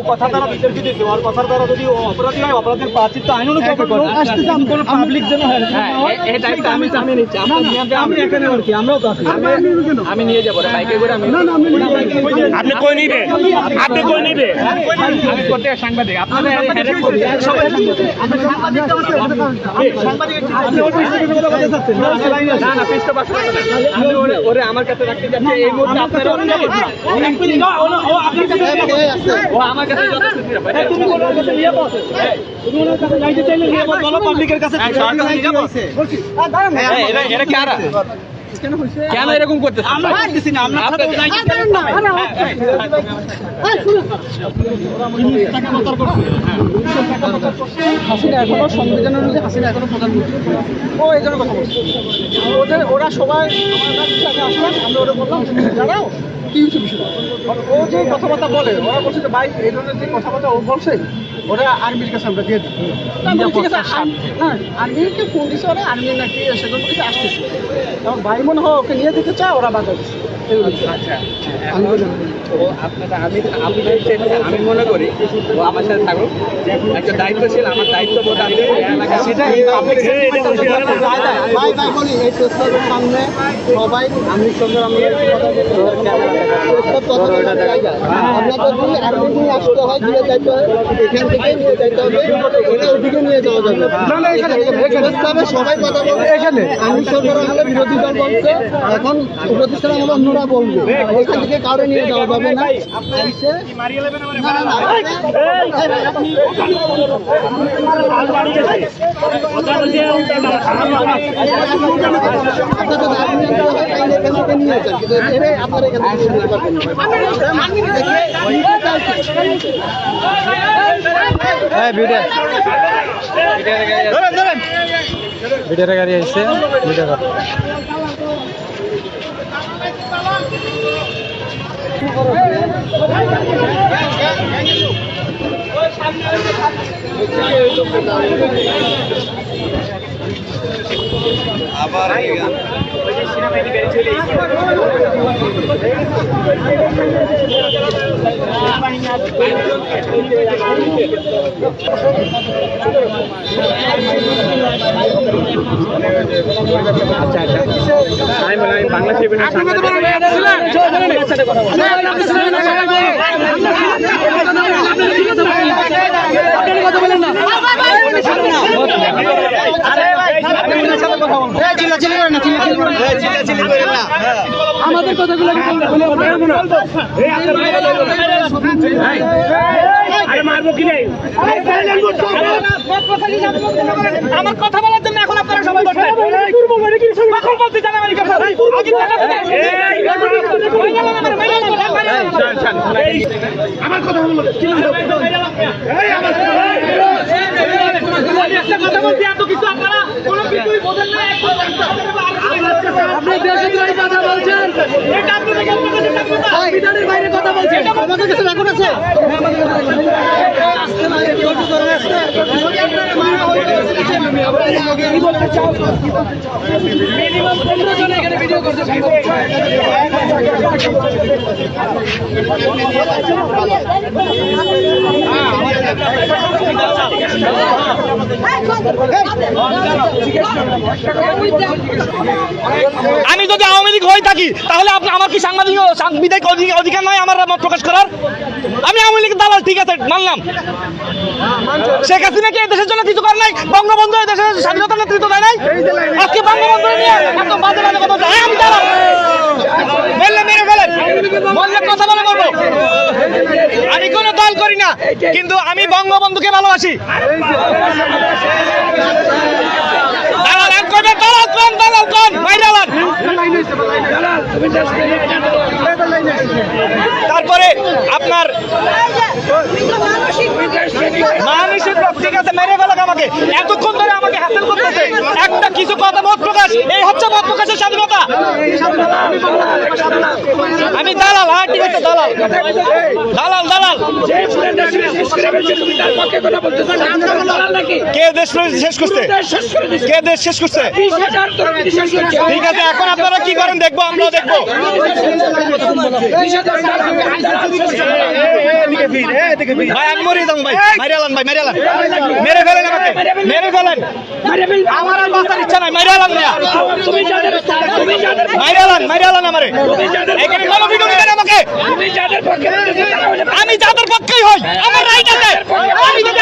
কথা দ্বারা বিতর্কিত ওর কথার দ্বারা যদি অপরাধী হয় অপরাধের প্রাচিত আইন পাবলিক যেন আমি নিয়ে যাবো বাইকে করে আপনি কই নিবে আপনি কই নিবে আমি করতে সাংবাদিক আপনাদের ওরে আমার কাছে রাখতে যাচ্ছে এই মুহূর্তে আপনারা আমার কাছে তুমি ওনার কাছে নিয়ে বসো তুমি ওনার কাছে যাইতে চাইলে নিয়ে বলো পাবলিকের কাছে এটা কারা কেন এরকম করতেছে আমরা করতেছি না আমরা সাথে যাইতে চাই না হাসিনা এখনো সংবিধান অনুযায়ী হাসিনা এখনো প্রধানমন্ত্রী ও এই জন্য কথা বলছে ওরা সবাই আমার কাছে আসলাম আমরা ওরা বললাম দাঁড়াও কি বিষয় ও যে কথাবার্তা বলে ওরা বলছে যে ভাই এই ধরনের যে কথাবার্তা ও বলছে ওরা আর্মির কাছে আমরা দিয়ে দিই ঠিক আছে হ্যাঁ আর্মিকে ফোন দিচ্ছে ওরা আর্মি নাকি সেগুলো কিছু আসতেছে এখন ভাই মনে হয় ওকে নিয়ে দিতে চায় ওরা বাধা দিচ্ছে আচ্ছা আমি মনে করি ও আমার সাথে থাকুক একটা দায়িত্বশীল আমার দায়িত্ববোধ আছে সামনে সবাই আর্মির সঙ্গে আমরা আর্মি নিয়ে আসতে হয় দিয়ে যাইতে হয় এখান থেকে নিয়ে যাইতে হবে এটা ওদিকে নিয়ে যাওয়া যাবে এখানে সবাই কথা বলবে এখানে আর্মি সরকার আমলে বিরোধী দল বলছে এখন উপদেষ্টারা আমলে অন্যরা বলবে এখান থেকে কাউরে নিয়ে যাওয়া যাবে না ভিডিওর গাড়ি আসছে ভিডিও আবার সেনাবাহিনী গাড়ি চলে আচ্ছা আচ্ছা আমি বাংলা টিভির সাথে কথা বলছি আমাদের কথাগুলো মারবো কি নেই আমার কথা বলার জন্য এখন আপনারা সবাই আমার কথা কথা বলছি এত কিছু আপনারা কোনো কিছুই বোঝেন না আপনি দেশদ্রোহী কথা বলছেন এটা আপনাদের সংবিধানের বাইরে কথা বলছেন আমাদের কাছে রেকর্ড আছে মিনিমাম 15 জন এখানে ভিডিও করতে আমি যদি আওয়ামী লীগ হয়ে থাকি তাহলে আমার কি সাংবিধানিক অধিকার নয় আমার মত প্রকাশ করার? আমি আওয়ামী লীগের দালাল, ঠিক আছে মানলাম। শেখ হাসিনা কি দেশের জন্য কিছু করে নাই? বঙ্গবন্ধু দেশের স্বাধীনতার নেতৃত্ব দেয় নাই? আজকে বঙ্গবন্ধু নিয়ে এত বাজে বাজে কথা বলছে। আমি দালাল বললে মেরে ফেলেন, বললে কথা বলে বলবো। আমি কোনো দল করি না, কিন্তু আমি বঙ্গবন্ধুকে ভালোবাসি। দালাল এক করবে, দালাল কোন, দালাল কোন, মাইরালান। তারপরে আপনার মানসিক, ঠিক আছে মেরে ফেলাক আমাকে, এতক্ষণ ধরে আমাকে হ্যাসেল করতেছে। একটা কিছু কথা মত প্রকাশ, এই হচ্ছে মত প্রকাশের স্বাধীনতা। আমি দালাল, হ্যাঁ ঠিক আছে, দালাল দালাল দালাল। কে দেশ শেষ করছে? কে দেশ শেষ করছে? ঠিক আছে, এখন আপনারা কি করেন দেখবো, আমরা দেখবো। ভাই আমি মরে যাবো ভাই, মারি আলান ভাই, মারি আলান, মেরে ফেলেন আমাকে, মেরে ফেলেন, আমার আর বাঁচার ইচ্ছা নাই, মারি আলান ভাইয়া, মারি আলান, মারি আলান আমারে, এখানে কোনো ভিডিও নেবেন আমাকে। আমি যাদের পক্ষেই হই, আমার রাইট আছে, আমি যদি